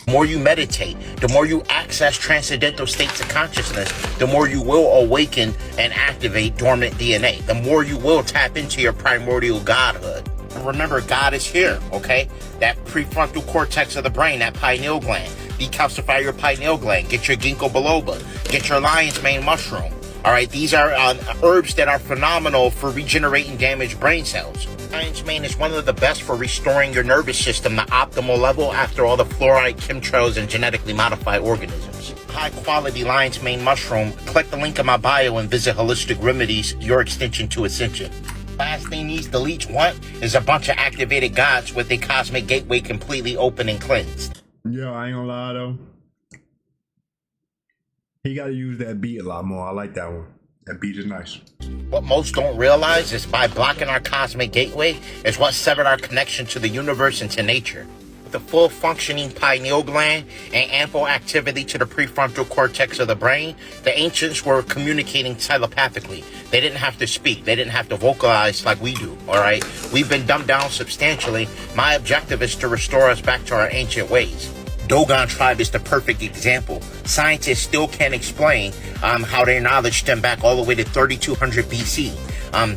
The more you meditate, the more you access transcendental states of consciousness, the more you will awaken and activate dormant DNA. The more you will tap into your primordial godhood. Remember, God is here, okay? That prefrontal cortex of the brain, that pineal gland. Decalcify your pineal gland. Get your ginkgo biloba. Get your lion's mane mushroom. All right, these are herbs that are phenomenal for regenerating damaged brain cells. Lion's mane is one of the best for restoring your nervous system to optimal level after all the fluoride, chemtrails, and genetically modified organisms. High quality lion's mane mushroom. Click the link in my bio and visit Holistic Remedies, your extension to ascension. Last thing these deletes want is a bunch of activated gods with a cosmic gateway completely open and cleansed. Yeah, I ain't gonna lie though. He gotta use that beat a lot more. I like that one. That beat is nice. What most don't realize is by blocking our cosmic gateway is what severed our connection to the universe and to nature. With the full functioning pineal gland and ample activity to the prefrontal cortex of the brain, the ancients were communicating telepathically. They didn't have to speak. They didn't have to vocalize like we do, all right? We've been dumbed down substantially. My objective is to restore us back to our ancient ways. Dogon tribe is the perfect example. Scientists still can't explain how their knowledge stemmed back all the way to 3200 BC.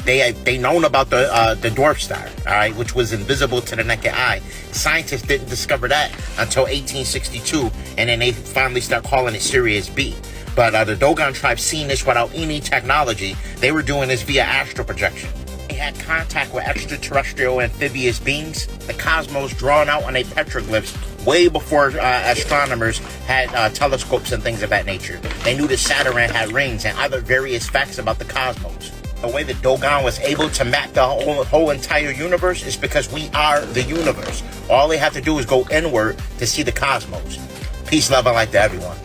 They known about the dwarf star, all right, which was invisible to the naked eye. Scientists didn't discover that until 1862, and then they finally start calling it Sirius B. But the Dogon tribe seen this without any technology. They were doing this via astral projection. They had contact with extraterrestrial amphibious beings, the cosmos drawn out on their petroglyphs way before astronomers had telescopes and things of that nature. They knew that Saturn had rings and other various facts about the cosmos. The way that Dogon was able to map the whole entire universe is because we are the universe. All they have to do is go inward to see the cosmos. Peace, love, and light to everyone.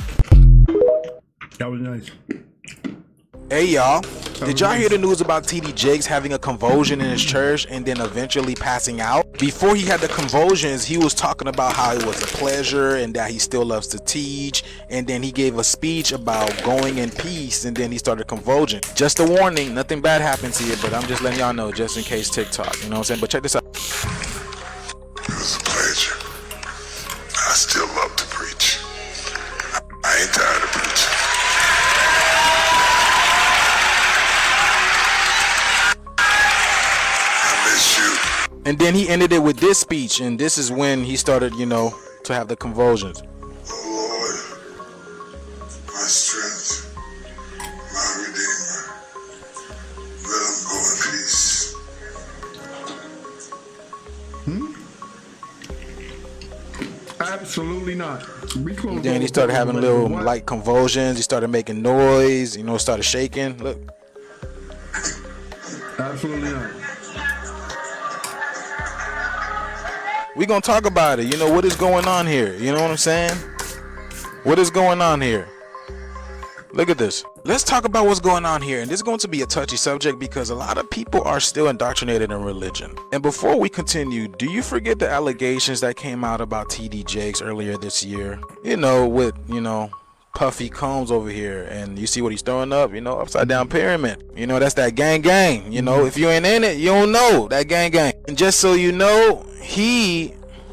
That was nice. Hey y'all, did y'all hear the news about TD Jakes having a convulsion in his church and then eventually passing out? Before he had the convulsions, he was talking about how it was a pleasure and that he still loves to teach, and then he gave a speech about going in peace, and then he started convulsing. Just a warning, nothing bad happened to you, but I'm just letting y'all know just in case TikTok, you know what I'm saying? But check this out. It was a pleasure. I still love to preach. I ain't tired of preaching. And then he ended it with this speech, and this is when he started, you know, to have the convulsions. Oh Lord, my strength, my Redeemer, Absolutely not. Then he started having little light convulsions. He started making noise. You know, started shaking. Look. Absolutely not. We gonna talk about it. You know, what is going on here? You know what I'm saying? What is going on here? Look at this. Let's talk about what's going on here. And this is going to be a touchy subject because a lot of people are still indoctrinated in religion. And before we continue, do you forget the allegations that came out about TD Jakes earlier this year? You know, with, you know, Puffy Combs over here, and you see what he's throwing up, you know, upside down pyramid. You know, that's that gang gang. You know, if you ain't in it, you don't know that gang gang. And just so you know,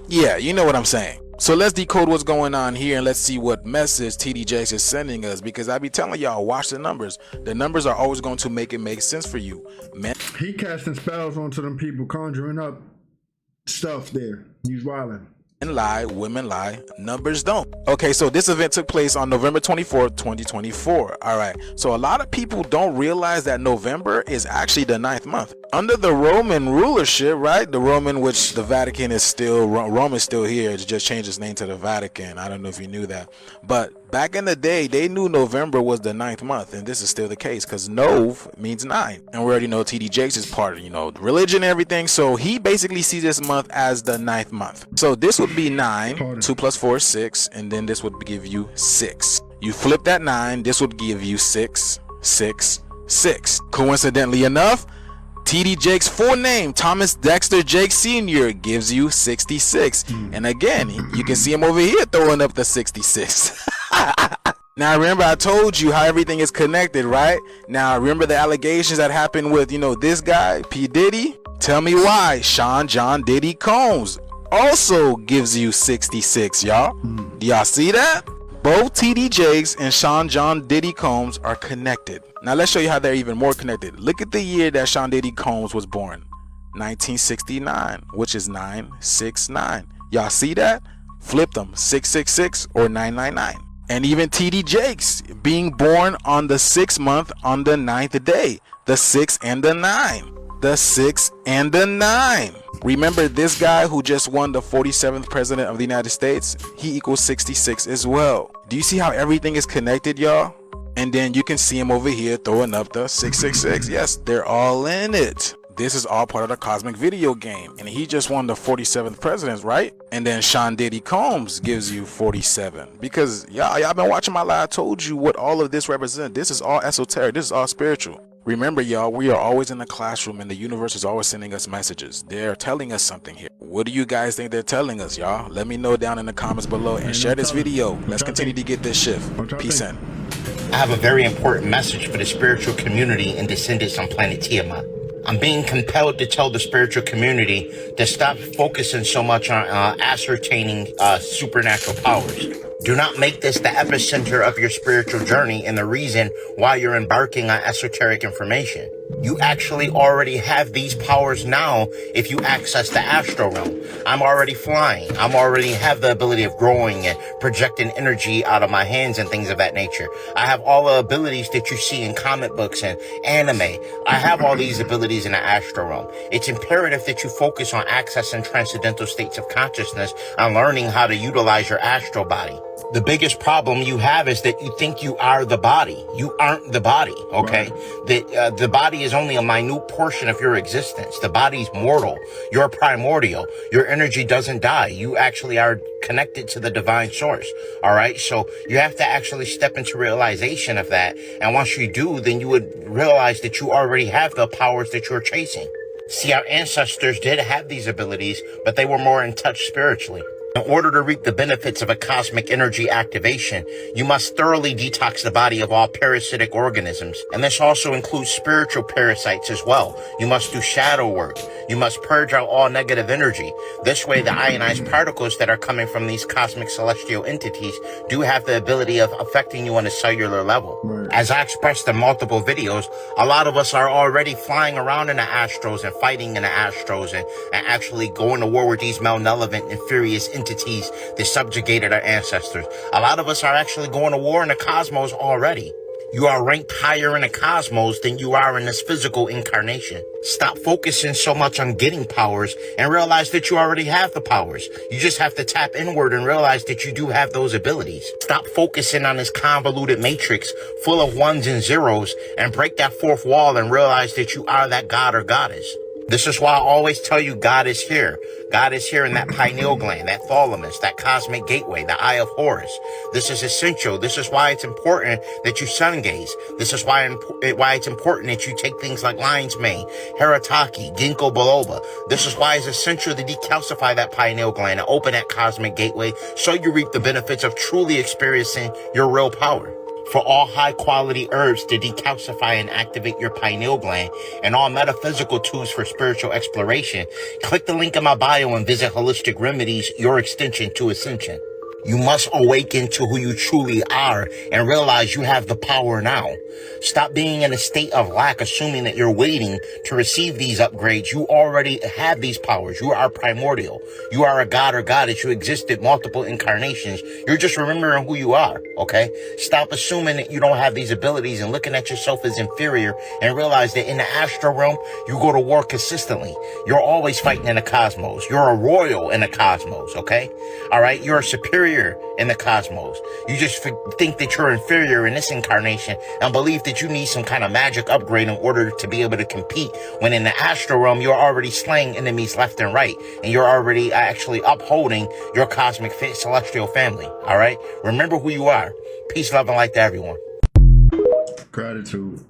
yeah, you know what I'm saying. So let's decode what's going on here and let's see what message TD Jakes is sending us, because I be telling y'all, watch the numbers. The numbers are always going to make it make sense for you, man. He casting spells onto them people, conjuring up stuff there. He's wilding. Men lie, women lie, numbers don't. Okay, so this event took place on November 24th, 2024. All right, so a lot of people don't realize that November is actually the 9th month. Under the Roman rulership, right? The Roman, which the Vatican is still, Rome is still here. It just changed its name to the Vatican. I don't know if you knew that. But back in the day, they knew November was the 9th month, and this is still the case because Nov means 9. And we already know TD Jakes is part of, you know, religion and everything. So he basically sees this month as the 9th month. So this would be 9, 2 plus 4 is 6, and then this would give you 6. You flip that 9, this would give you 6, 6, 6. Coincidentally enough, TD Jakes' full name, Thomas Dexter Jakes Sr., gives you 66. And again, you can see him over here throwing up the 66. Now, remember, I told you how everything is connected, right? Now, remember the allegations that happened with, you know, this guy, P. Diddy? Tell me why Sean John Diddy Combs also gives you 66, y'all. Do y'all see that? Both TD Jakes and Sean John Diddy Combs are connected. Now let's show you how they're even more connected. Look at the year that Sean Diddy Combs was born. 1969, which is 969. Y'all see that? Flip them, 666 or 999. And even TD Jakes being born on the 6th month on the 9th day. The 6 and the 9. The 6 and the 9. Remember this guy who just won the 47th president of the United States? He equals 66 as well. Do you see how everything is connected, y'all? And then you can see him over here throwing up the 666. Yes, they're all in it. This is all part of the cosmic video game. And he just won the 47th president, right? And then Sean Diddy Combs gives you 47. Because y'all been watching my live. I told you what all of this represents. This is all esoteric. This is all spiritual. Remember, y'all, we are always in the classroom and the universe is always sending us messages. They're telling us something here. What do you guys think they're telling us, y'all? Let me know down in the comments below and share this video. Let's continue to get this shift. Peace in. I have a very important message for the spiritual community and descendants on planet Tiamat. I'm being compelled to tell the spiritual community to stop focusing so much on ascertaining supernatural powers. Do not make this the epicenter of your spiritual journey and the reason why you're embarking on esoteric information. You actually already have these powers now if you access the astral realm. I'm already flying. I'm already have the ability of growing and projecting energy out of my hands and things of that nature. I have all the abilities that you see in comic books and anime. I have all these abilities in the astral realm. It's imperative that you focus on accessing transcendental states of consciousness and learning how to utilize your astral body. The biggest problem you have is that you think you are the body. You aren't the body, okay? Right. The body is only a minute portion of your existence. The body's mortal. You're primordial. Your energy doesn't die. You actually are connected to the divine source, all right? So you have to actually step into realization of that. And once you do, then you would realize that you already have the powers that you're chasing. See, our ancestors did have these abilities, but they were more in touch spiritually. In order to reap the benefits of a cosmic energy activation, you must thoroughly detox the body of all parasitic organisms. And this also includes spiritual parasites as well. You must do shadow work. You must purge out all negative energy. This way, the ionized particles that are coming from these cosmic celestial entities do have the ability of affecting you on a cellular level. Right. As I expressed in multiple videos, a lot of us are already flying around in the astros and fighting in the astros and actually going to war with these malevolent and furious entities that subjugated our ancestors. A lot of us are actually going to war in the cosmos already. You are ranked higher in the cosmos than you are in this physical incarnation. Stop focusing so much on getting powers and realize that you already have the powers. You just have to tap inward and realize that you do have those abilities. Stop focusing on this convoluted matrix full of ones and zeros and break that fourth wall and realize that you are that god or goddess. This is why I always tell you God is here. God is here in that pineal gland, that thalamus, that cosmic gateway, the eye of Horus. This is essential. This is why it's important that you sun gaze. This is why it's important that you take things like lion's mane, haritaki, ginkgo biloba. This is why it's essential to decalcify that pineal gland and open that cosmic gateway so you reap the benefits of truly experiencing your real power. For all high-quality herbs to decalcify and activate your pineal gland and all metaphysical tools for spiritual exploration, click the link in my bio and visit Holistic Remedies, your extension to ascension. You must awaken to who you truly are and realize you have the power now. Stop being in a state of lack, assuming that you're waiting to receive these upgrades. You already have these powers. You are primordial. You are a god or goddess. You existed multiple incarnations. You're just remembering who you are, okay? Stop assuming that you don't have these abilities and looking at yourself as inferior and realize that in the astral realm, you go to war consistently. You're always fighting in the cosmos. You're a royal in the cosmos, okay? All right? You're a superior in the cosmos. You just think that you're inferior in this incarnation and believe that you need some kind of magic upgrade in order to be able to compete, when in the astral realm you're already slaying enemies left and right, and you're already actually upholding your cosmic celestial family. All right, remember who you are. Peace, love, and light to everyone. Gratitude.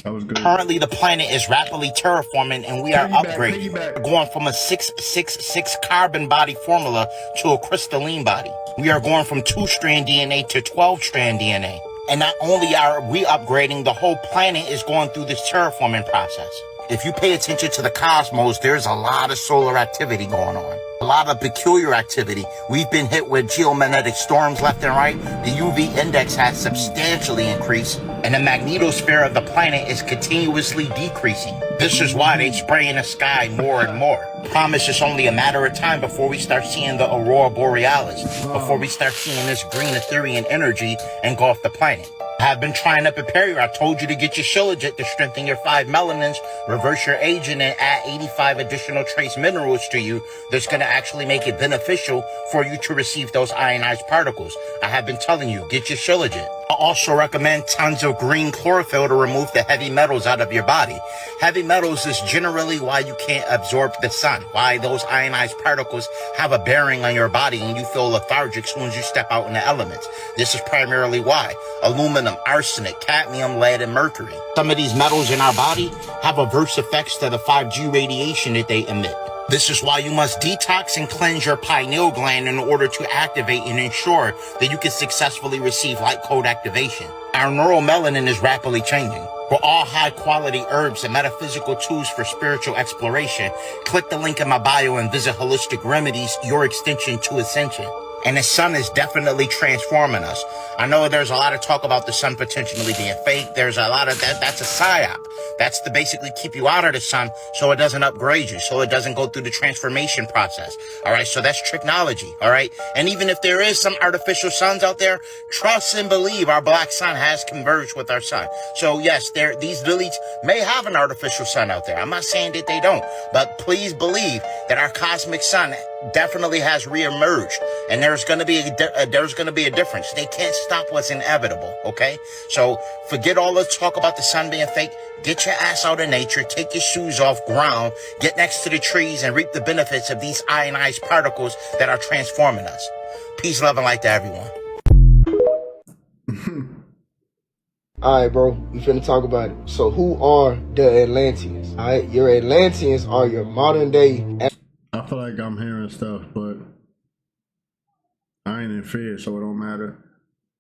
That was good. Currently, the planet is rapidly terraforming, and we are upgrading. We're going from a 666 carbon body formula to a crystalline body. We are going from 2-strand DNA to 12-strand DNA. And not only are we upgrading, the whole planet is going through this terraforming process. If you pay attention to the cosmos, there's a lot of solar activity going on. A lot of peculiar activity. We've been hit with geomagnetic storms left and right. The UV index has substantially increased, and the magnetosphere of the planet is continuously decreasing. This is why they spray in the sky more and more. Promise it's only a matter of time before we start seeing the aurora borealis, before we start seeing this green Ethereum energy engulf the planet. I have been trying to prepare you. I told you to get your Shilajit to strengthen your 5 melanins, reverse your aging, and add 85 additional trace minerals to you that's going to actually make it beneficial for you to receive those ionized particles. I have been telling you, get your Shilajit. I also recommend tons of green chlorophyll to remove the heavy metals out of your body. Heavy metals is generally why you can't absorb the sun, why those ionized particles have a bearing on your body and you feel lethargic as soon as you step out in the elements. This is primarily why. Aluminum, arsenic, cadmium, lead, and mercury. Some of these metals in our body have adverse effects to the 5G radiation that they emit. This is why you must detox and cleanse your pineal gland in order to activate and ensure that you can successfully receive light code activation. Our neuromelanin is rapidly changing. For all high-quality herbs and metaphysical tools for spiritual exploration, click the link in my bio and visit Holistic Remedies, your extension to ascension. And the sun is definitely transforming us. I know there's a lot of talk about the sun potentially being fake. There's a lot of that. That's a psyop. That's to basically keep you out of the sun so it doesn't upgrade you, so it doesn't go through the transformation process. All right, so that's technology. All right, and even if there is some artificial suns out there, trust and believe our black sun has converged with our sun. So yes, these village may have an artificial sun out there. I'm not saying that they don't, but please believe that our cosmic sun definitely has reemerged, and there's going to be a difference. They can't stop what's inevitable. Okay, so forget all the talk about the sun being fake. Get your ass out of nature, take your shoes off ground, get next to the trees, and reap the benefits of these ionized particles that are transforming us. Peace, love, and light to everyone. Alright, bro, we finna talk about it. So who are the Atlanteans? Alright, your Atlanteans are your modern day... I feel like I'm hearing stuff, but I ain't in fear, so it don't matter.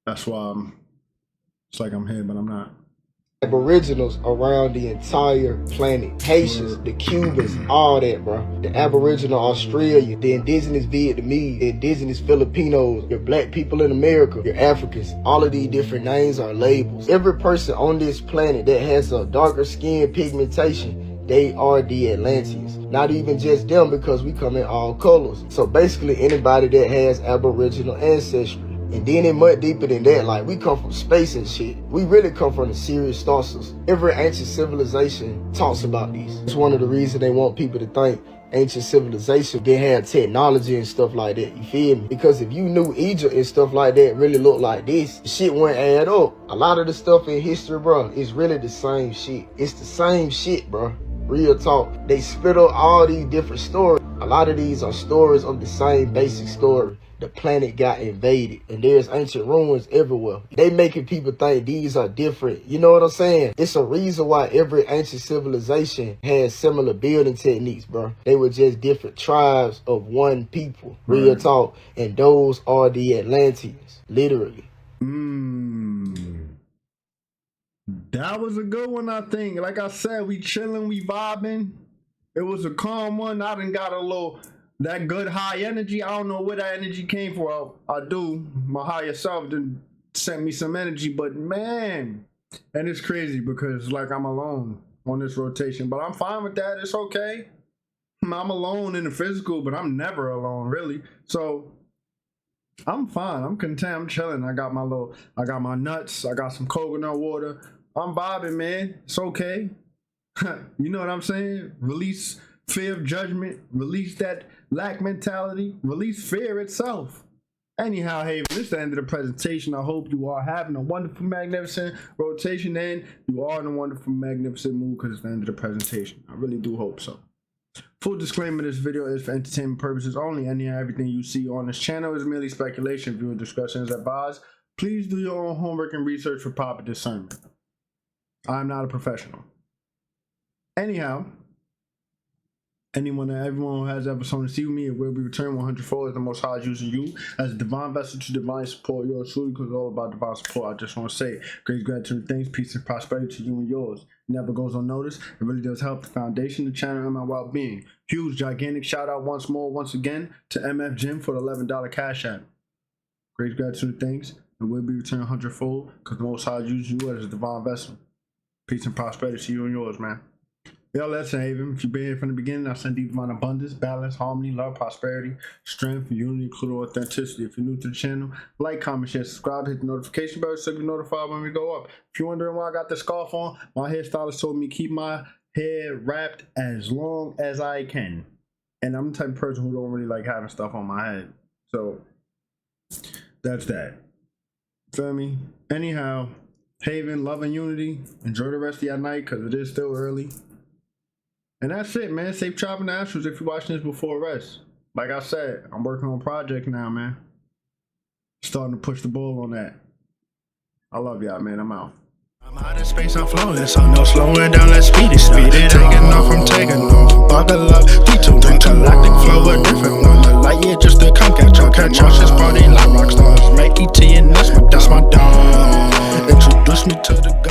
That's why it's like I'm here, but I'm not. Aboriginals around the entire planet. Haitians, the Cubans, all that, bro. The Aboriginal Australia, the indigenous Vietnamese, the indigenous Filipinos, your black people in America, your Africans. All of these different names are labels. Every person on this planet that has a darker skin pigmentation, they are the Atlanteans. Not even just them, because we come in all colors. So basically anybody that has Aboriginal ancestry. And then it much deeper than that. Like, we come from space and shit. We really come from the serious sources. Every ancient civilization talks about these. It's one of the reasons they want people to think ancient civilization didn't have technology and stuff like that. You feel me? Because if you knew Egypt and stuff like that really looked like this, the shit wouldn't add up. A lot of the stuff in history, bro, is really the same shit. It's the same shit, bro. Real talk. They split up all these different stories. A lot of these are stories of the same basic story. The planet got invaded and there's ancient ruins everywhere. They making people think these are different. You know what I'm saying? It's a reason why every ancient civilization has similar building techniques, bro. They were just different tribes of one people. Real talk. And those are the Atlanteans. Literally. That was a good one, I think. Like I said, we chilling, we vibing. It was a calm one. I done got a little... that good high energy. I don't know where that energy came from. I do. My higher self done sent me some energy, but man, and it's crazy because like I'm alone on this rotation, but I'm fine with that. It's okay. I'm alone in the physical, but I'm never alone really. So I'm fine. I'm content. I'm chilling. I got my nuts. I got some coconut water. I'm vibing, man. It's okay. You know what I'm saying? Release fear of judgment. Release that lack mentality. Release fear itself. Anyhow, Haven, this is the end of the presentation. I hope you are having a wonderful, magnificent rotation, and you are in a wonderful, magnificent mood because it's the end of the presentation. I really do hope so. Full disclaimer, this video is for entertainment purposes only. Any and everything you see on this channel is merely speculation. Viewer discretion is advised. Please do your own homework and research for proper discernment. I'm not a professional. Anyhow, everyone who has ever sown to see me, it will be returned 100-fold as the Most High is using you as a divine vessel to divine support yours truly, because it's all about divine support. I just want to say, grace, gratitude, and thanks, peace, and prosperity to you and yours. It never goes unnoticed. It really does help the foundation, the channel, and my well-being. Huge, gigantic shout out once again to MF Jim for the $11 cash app. Grace, gratitude, and thanks. It will be returned 100-fold because the Most High is using you as a divine vessel. Peace and prosperity to you and yours, man. Yo, listen, Haven, if you've been here from the beginning, I send deep divine abundance, balance, harmony, love, prosperity, strength, unity, including authenticity. If you're new to the channel, like, comment, share, subscribe, hit the notification bell so you get notified when we go up. If you're wondering why I got the scarf on, my hairstylist told me keep my hair wrapped as long as I can. And I'm the type of person who don't really like having stuff on my head. So, that's that. Feel me? Anyhow, Haven, love and unity. Enjoy the rest of your night because it is still early. And that's it, man. Safe travel to Astros if you're watching this before rest. Like I said, I'm working on a project now, man. Starting to push the ball on that. I love y'all, man. I'm out. I'm out of space, I'm floating, so no slowing down, let's speed it. Taking off, I'm taking off. Buckle up, 3, 2, 1, galactic flow, a different one. The light year just to come catch up. Cautious party like rock stars. Make ET and that's my dog. Introduce me to the